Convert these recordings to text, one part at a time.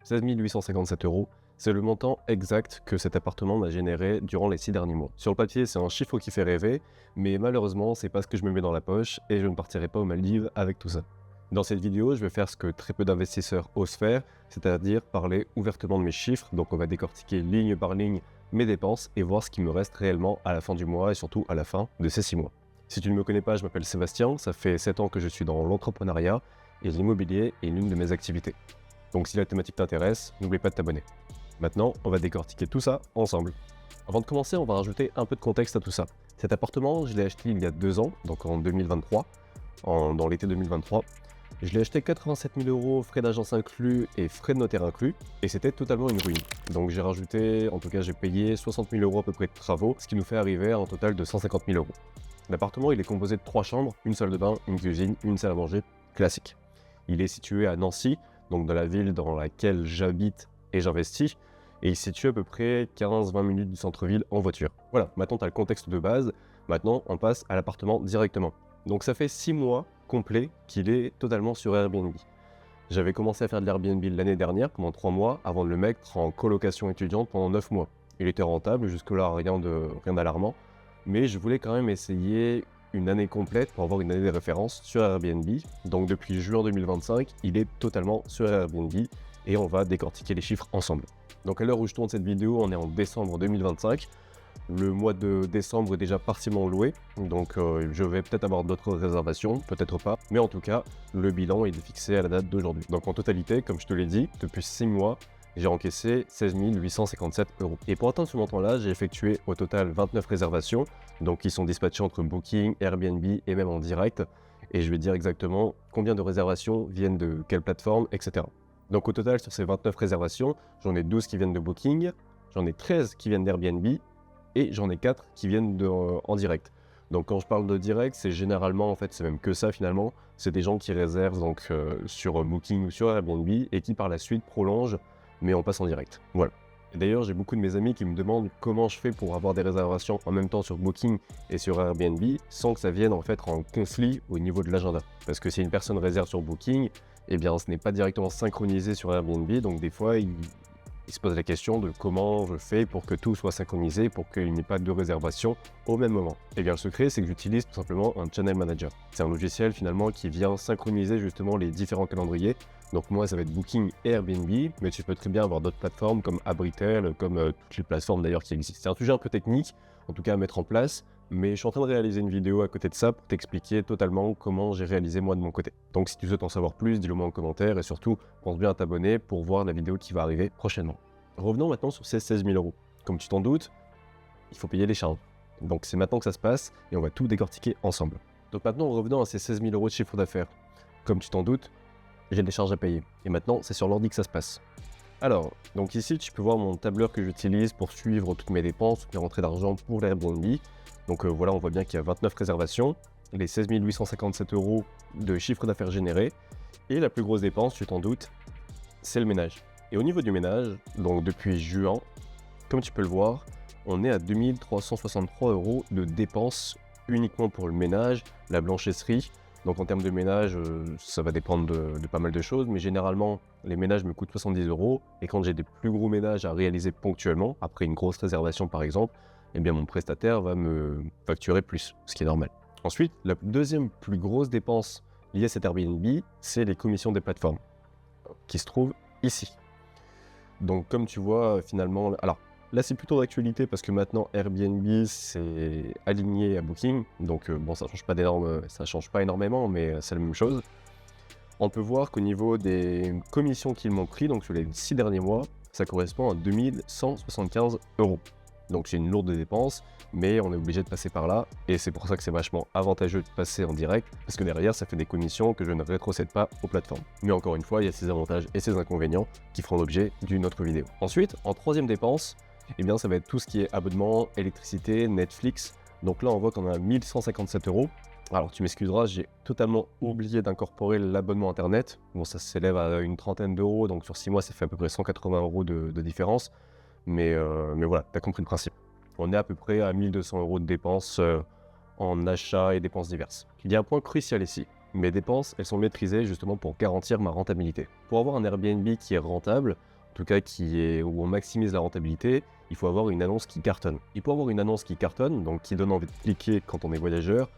16 857 €, c'est le montant exact que cet appartement m'a généré durant les 6 derniers mois. Sur le papier, c'est un chiffre qui fait rêver, mais malheureusement, c'est pas ce que je me mets dans la poche et je ne partirai pas aux Maldives avec tout ça. Dans cette vidéo, je vais faire ce que très peu d'investisseurs osent faire, c'est-à-dire parler ouvertement de mes chiffres. Donc on va décortiquer ligne par ligne mes dépenses et voir ce qui me reste réellement à la fin du mois et surtout à la fin de ces 6 mois. Si tu ne me connais pas, je m'appelle Sébastien, ça fait 7 ans que je suis dans l'entrepreneuriat et l'immobilier est l'une de mes activités. Donc si la thématique t'intéresse, n'oublie pas de t'abonner. Maintenant, on va décortiquer tout ça ensemble. Avant de commencer, on va rajouter un peu de contexte à tout ça. Cet appartement, je l'ai acheté il y a 2 ans, donc en 2023, dans l'été 2023. Je l'ai acheté 87 000 €, frais d'agence inclus et frais de notaire inclus, et c'était totalement une ruine. Donc j'ai rajouté, en tout cas j'ai payé 60 000 € à peu près de travaux, ce qui nous fait arriver à un total de 150 000 €. L'appartement, il est composé de 3 chambres, une salle de bain, une cuisine, une salle à manger, classique. Il est situé à Nancy, donc dans la ville dans laquelle j'habite et j'investis, et il se situe à peu près 15-20 minutes du centre-ville en voiture. Voilà, maintenant tu as le contexte de base, maintenant on passe à l'appartement directement. Donc ça fait 6 mois complets qu'il est totalement sur Airbnb. J'avais commencé à faire de l'Airbnb l'année dernière pendant 3 mois avant de le mettre en colocation étudiante pendant 9 mois. Il était rentable, jusque-là rien d'alarmant, mais je voulais quand même essayer une année complète pour avoir une année de référence sur Airbnb. Donc depuis juin 2025, il est totalement sur Airbnb et on va décortiquer les chiffres ensemble. Donc à l'heure où je tourne cette vidéo, on est en décembre 2025. Le mois de décembre est déjà partiellement loué, donc je vais peut-être avoir d'autres réservations, peut-être pas, mais en tout cas, le bilan est fixé à la date d'aujourd'hui. Donc en totalité, comme je te l'ai dit, depuis 6 mois, j'ai encaissé 16 857 €. Et pour atteindre ce montant-là, j'ai effectué au total 29 réservations, donc qui sont dispatchées entre Booking, Airbnb et même en direct, et je vais dire exactement combien de réservations viennent de quelle plateforme, etc. Donc au total, sur ces 29 réservations, j'en ai 12 qui viennent de Booking, j'en ai 13 qui viennent d'Airbnb, et j'en ai 4 qui viennent en direct. Donc quand je parle de direct, c'est généralement, en fait, c'est même que ça finalement, c'est des gens qui réservent donc sur Booking ou sur Airbnb et qui par la suite prolongent, mais on passe en direct. Voilà. Et d'ailleurs, j'ai beaucoup de mes amis qui me demandent comment je fais pour avoir des réservations en même temps sur Booking et sur Airbnb sans que ça vienne en fait en conflit au niveau de l'agenda. Parce que si une personne réserve sur Booking, eh bien ce n'est pas directement synchronisé sur Airbnb, donc des fois il se pose la question de comment je fais pour que tout soit synchronisé, pour qu'il n'y ait pas de réservation au même moment. Et bien le secret, c'est que j'utilise tout simplement un Channel Manager. C'est un logiciel finalement qui vient synchroniser justement les différents calendriers. Donc moi, ça va être Booking et Airbnb, mais tu peux très bien avoir d'autres plateformes comme Abritel, comme toutes les plateformes d'ailleurs qui existent. C'est un sujet un peu technique, en tout cas à mettre en place, mais je suis en train de réaliser une vidéo à côté de ça pour t'expliquer totalement comment j'ai réalisé moi de mon côté. Donc si tu souhaites en savoir plus, dis-le moi en commentaire et surtout, pense bien à t'abonner pour voir la vidéo qui va arriver prochainement. Revenons maintenant sur ces 16 000 €. Comme tu t'en doutes, il faut payer les charges. Donc c'est maintenant que ça se passe et on va tout décortiquer ensemble. Donc maintenant, revenons à ces 16 000 € de chiffre d'affaires. Comme tu t'en doutes, j'ai des charges à payer. Et maintenant, c'est sur l'ordi que ça se passe. Alors, donc ici, tu peux voir mon tableur que j'utilise pour suivre toutes mes dépenses, toutes mes rentrées d'argent pour l'Airbnb. Donc voilà, on voit bien qu'il y a 29 réservations, les 16 857 € de chiffre d'affaires généré. Et la plus grosse dépense, tu t'en doutes, c'est le ménage. Et au niveau du ménage, donc depuis juin, comme tu peux le voir, on est à 2 363 € de dépenses uniquement pour le ménage, la blanchisserie. Donc en termes de ménage, ça va dépendre de pas mal de choses, mais généralement, les ménages me coûtent 70 €. Et quand j'ai des plus gros ménages à réaliser ponctuellement, après une grosse réservation par exemple, eh bien mon prestataire va me facturer plus, ce qui est normal. Ensuite, la deuxième plus grosse dépense liée à cet Airbnb, c'est les commissions des plateformes, qui se trouvent ici. Donc comme tu vois, finalement, alors là c'est plutôt d'actualité parce que maintenant Airbnb c'est aligné à Booking, donc bon ça change pas énormément, mais c'est la même chose. On peut voir qu'au niveau des commissions qu'ils m'ont pris, donc sur les 6 derniers mois, ça correspond à 2175 €. Donc c'est une lourde dépense, mais on est obligé de passer par là, et c'est pour ça que c'est vachement avantageux de passer en direct, parce que derrière ça fait des commissions que je ne rétrocède pas aux plateformes. Mais encore une fois, il y a ses avantages et ses inconvénients qui feront l'objet d'une autre vidéo. Ensuite, en troisième dépense, eh bien ça va être tout ce qui est abonnement, électricité, Netflix. Donc là on voit qu'on a 1157 €. Alors tu m'excuseras, j'ai totalement oublié d'incorporer l'abonnement internet. Bon, ça s'élève à une trentaine d'euros, donc sur 6 mois ça fait à peu près 180 € de différence. Mais voilà, tu as compris le principe. On est à peu près à 1 200 € de dépenses en achats et dépenses diverses. Il y a un point crucial ici. Mes dépenses, elles sont maîtrisées justement pour garantir ma rentabilité. Pour avoir un Airbnb qui est rentable, tout cas où on maximise la rentabilité, il faut avoir une annonce qui cartonne. Et pour avoir une annonce qui cartonne, donc qui donne envie de cliquer quand on est voyageur,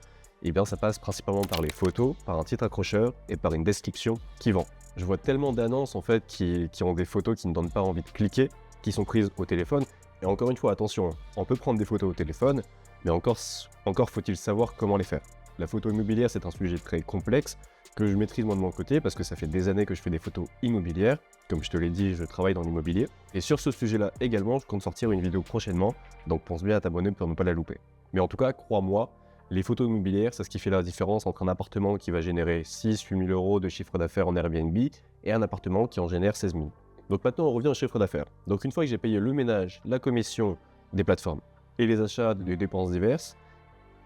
eh bien ça passe principalement par les photos, par un titre accrocheur et par une description qui vend. Je vois tellement d'annonces en fait qui ont des photos qui ne donnent pas envie de cliquer, qui sont prises au téléphone. Et encore une fois, attention, on peut prendre des photos au téléphone, mais encore faut-il savoir comment les faire. La photo immobilière, c'est un sujet très complexe que je maîtrise moi de mon côté parce que ça fait des années que je fais des photos immobilières. Comme je te l'ai dit, je travaille dans l'immobilier. Et sur ce sujet-là également, je compte sortir une vidéo prochainement, donc pense bien à t'abonner pour ne pas la louper. Mais en tout cas, crois-moi, les photos immobilières, c'est ce qui fait la différence entre un appartement qui va générer 6-8 000 euros de chiffre d'affaires en Airbnb et un appartement qui en génère 16 000. Donc maintenant, on revient au chiffre d'affaires. Donc une fois que j'ai payé le ménage, la commission des plateformes et les achats de dépenses diverses,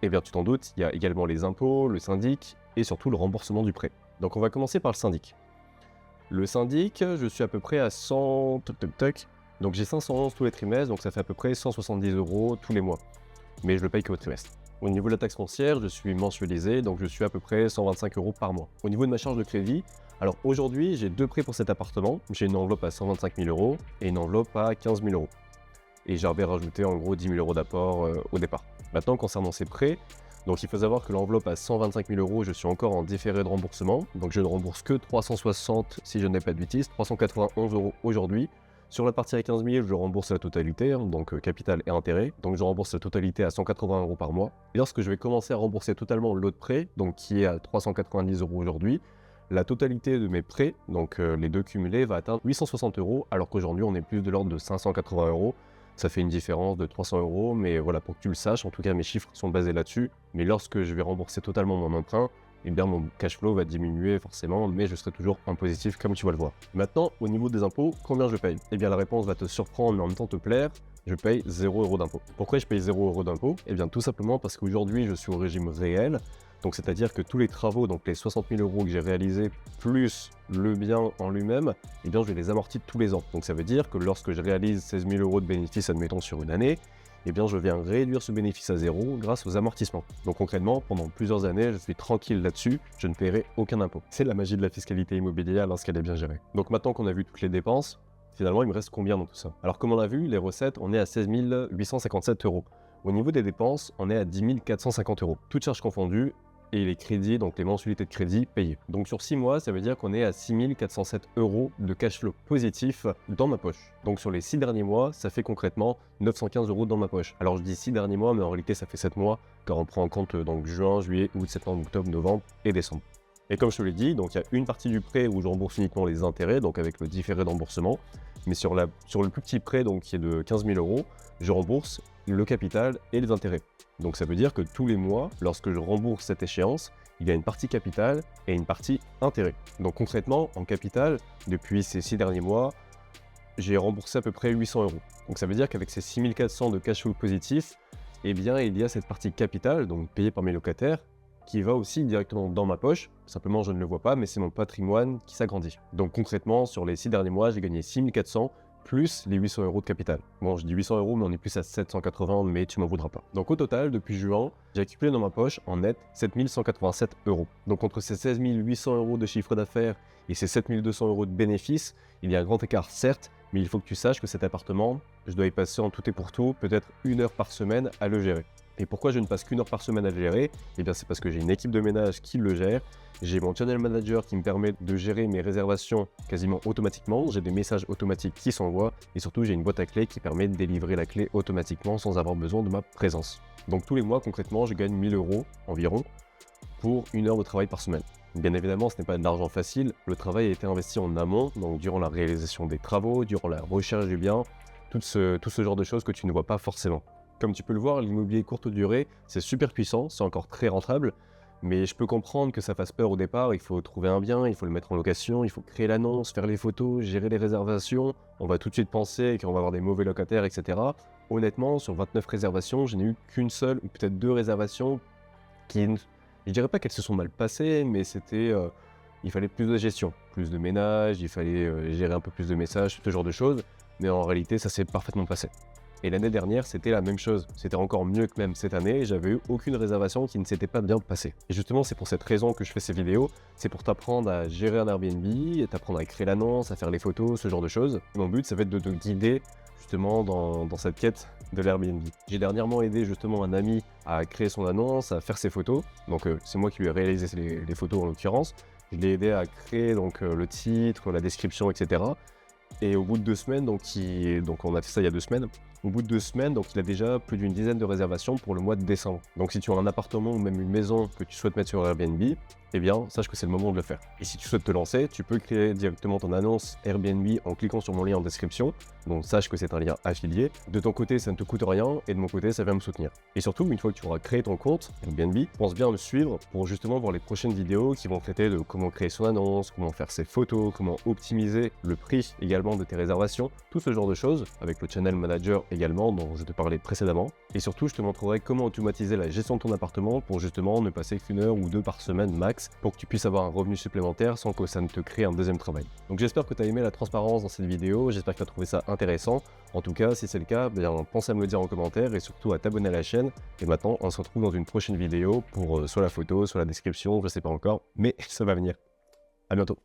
eh bien tu t'en doutes, il y a également les impôts, le syndic et surtout le remboursement du prêt. Donc on va commencer par le syndic. Le syndic, je suis à peu près à 100... Donc j'ai 511 tous les trimestres, donc ça fait à peu près 170 euros tous les mois. Mais je le paye que au trimestre. Au niveau de la taxe foncière, je suis mensualisé, donc je suis à peu près 125 euros par mois. Au niveau de ma charge de crédit, alors aujourd'hui, j'ai 2 prêts pour cet appartement. J'ai une enveloppe à 125 000 euros et une enveloppe à 15 000 euros. Et j'avais rajouté en gros 10 000 euros d'apport au départ. Maintenant, concernant ces prêts, donc il faut savoir que l'enveloppe à 125 000 euros, je suis encore en différé de remboursement. Donc je ne rembourse que 360, si je n'ai pas de bêtises, 391 euros aujourd'hui. Sur la partie à 15 000, je rembourse la totalité, donc capital et intérêt. Donc je rembourse la totalité à 180 euros par mois. Et lorsque je vais commencer à rembourser totalement l'autre prêt, donc qui est à 390 euros aujourd'hui, la totalité de mes prêts, donc les deux cumulés, va atteindre 860 euros, alors qu'aujourd'hui on est plus de l'ordre de 580 euros. Ça fait une différence de 300 euros, mais voilà, pour que tu le saches, en tout cas mes chiffres sont basés là-dessus. Mais lorsque je vais rembourser totalement mon emprunt, eh bien mon cash flow va diminuer forcément, mais je serai toujours en positif comme tu vas le voir. Maintenant, au niveau des impôts, combien je paye? Eh bien la réponse va te surprendre, mais en même temps te plaire. Je paye 0 euros d'impôt. Pourquoi je paye 0 euros d'impôt? Eh bien tout simplement parce qu'aujourd'hui je suis au régime réel. Donc c'est-à-dire que tous les travaux, donc les 60 000 euros que j'ai réalisés, plus le bien en lui-même, eh bien je les amortis tous les ans. Donc ça veut dire que lorsque je réalise 16 000 euros de bénéfices, admettons sur une année, eh bien je viens réduire ce bénéfice à zéro grâce aux amortissements. Donc concrètement, pendant plusieurs années, je suis tranquille là-dessus, je ne paierai aucun impôt. C'est la magie de la fiscalité immobilière lorsqu'elle est bien gérée. Donc maintenant qu'on a vu toutes les dépenses, finalement il me reste combien dans tout ça? Alors comme on l'a vu, les recettes, on est à 16 857 euros. Au niveau des dépenses, on est à 10 450 euros. Toutes charges confondues, et les crédits, donc les mensualités de crédit payées. Donc sur 6 mois, ça veut dire qu'on est à 6 407 euros de cash flow positif dans ma poche. Donc sur les 6 derniers mois, ça fait concrètement 915 euros dans ma poche. Alors je dis 6 derniers mois, mais en réalité ça fait 7 mois, car on prend en compte donc juin, juillet, août, septembre, octobre, novembre et décembre. Et comme je te l'ai dit, donc il y a une partie du prêt où je rembourse uniquement les intérêts, donc avec le différé de remboursement. Mais sur le plus petit prêt, donc qui est de 15 000 euros, je rembourse le capital et les intérêts. Donc ça veut dire que tous les mois, lorsque je rembourse cette échéance, il y a une partie capital et une partie intérêt. Donc concrètement, en capital, depuis ces 6 derniers mois, j'ai remboursé à peu près 800 euros. Donc ça veut dire qu'avec ces 6 400 de cash flow positif, eh bien il y a cette partie capital, donc payée par mes locataires, qui va aussi directement dans ma poche. Simplement, je ne le vois pas, mais c'est mon patrimoine qui s'agrandit. Donc concrètement, sur les 6 derniers mois, j'ai gagné 6 400 plus les 800 euros de capital. Bon, je dis 800 euros, mais on est plus à 780, mais tu m'en voudras pas. Donc au total, depuis juin, j'ai accumulé dans ma poche en net 7 187 euros. Donc entre ces 16 800 euros de chiffre d'affaires et ces 7 200 euros de bénéfices, il y a un grand écart, certes, mais il faut que tu saches que cet appartement, je dois y passer en tout et pour tout, peut-être 1 heure par semaine à le gérer. Et pourquoi je ne passe qu'une heure par semaine à le gérer? Eh bien c'est parce que j'ai une équipe de ménage qui le gère, j'ai mon channel manager qui me permet de gérer mes réservations quasiment automatiquement, j'ai des messages automatiques qui s'envoient, et surtout j'ai une boîte à clés qui permet de délivrer la clé automatiquement sans avoir besoin de ma présence. Donc tous les mois concrètement je gagne 1 000 euros environ pour 1 heure de travail par semaine. Bien évidemment ce n'est pas de l'argent facile, le travail a été investi en amont, donc durant la réalisation des travaux, durant la recherche du bien, tout ce genre de choses que tu ne vois pas forcément. Comme tu peux le voir, l'immobilier courte durée, c'est super puissant, c'est encore très rentable, mais je peux comprendre que ça fasse peur au départ. Il faut trouver un bien, il faut le mettre en location, il faut créer l'annonce, faire les photos, gérer les réservations. On va tout de suite penser qu'on va avoir des mauvais locataires, etc. Honnêtement, sur 29 réservations, je n'ai eu qu'une seule ou peut-être 2 réservations qui, je dirais pas qu'elles se sont mal passées, mais il fallait plus de gestion, plus de ménage, il fallait gérer un peu plus de messages, ce genre de choses. Mais en réalité, ça s'est parfaitement passé. Et l'année dernière, c'était la même chose. C'était encore mieux que même cette année, j'avais eu aucune réservation qui ne s'était pas bien passée. Et justement, c'est pour cette raison que je fais ces vidéos, c'est pour t'apprendre à gérer un Airbnb, et t'apprendre à créer l'annonce, à faire les photos, ce genre de choses. Et mon but, ça va être de te guider justement dans cette quête de l'Airbnb. J'ai dernièrement aidé justement un ami à créer son annonce, à faire ses photos. Donc c'est moi qui lui ai réalisé les photos en l'occurrence. Je l'ai aidé à créer donc le titre, la description, etc. Et au bout de 2 semaines, donc on a fait ça il y a 2 semaines, au bout de 2 semaines, donc il a déjà plus d'une dizaine de réservations pour le mois de décembre. Donc si tu as un appartement ou même une maison que tu souhaites mettre sur Airbnb, eh bien sache que c'est le moment de le faire. Et si tu souhaites te lancer, tu peux créer directement ton annonce Airbnb en cliquant sur mon lien en description. Donc sache que c'est un lien affilié. De ton côté, ça ne te coûte rien et de mon côté, ça vient me soutenir. Et surtout, une fois que tu auras créé ton compte Airbnb, pense bien à me suivre pour justement voir les prochaines vidéos qui vont traiter de comment créer son annonce, comment faire ses photos, comment optimiser le prix également de tes réservations, tout ce genre de choses, avec le Channel Manager également dont je te parlais précédemment. Et surtout, je te montrerai comment automatiser la gestion de ton appartement pour justement ne passer qu'une heure ou deux par semaine max pour que tu puisses avoir un revenu supplémentaire sans que ça ne te crée un deuxième travail. Donc j'espère que tu as aimé la transparence dans cette vidéo, j'espère que tu as trouvé ça intéressant. En tout cas, si c'est le cas, bien, pense à me le dire en commentaire et surtout à t'abonner à la chaîne. Et maintenant, on se retrouve dans une prochaine vidéo pour soit la photo, soit la description, je sais pas encore, mais ça va venir. À bientôt.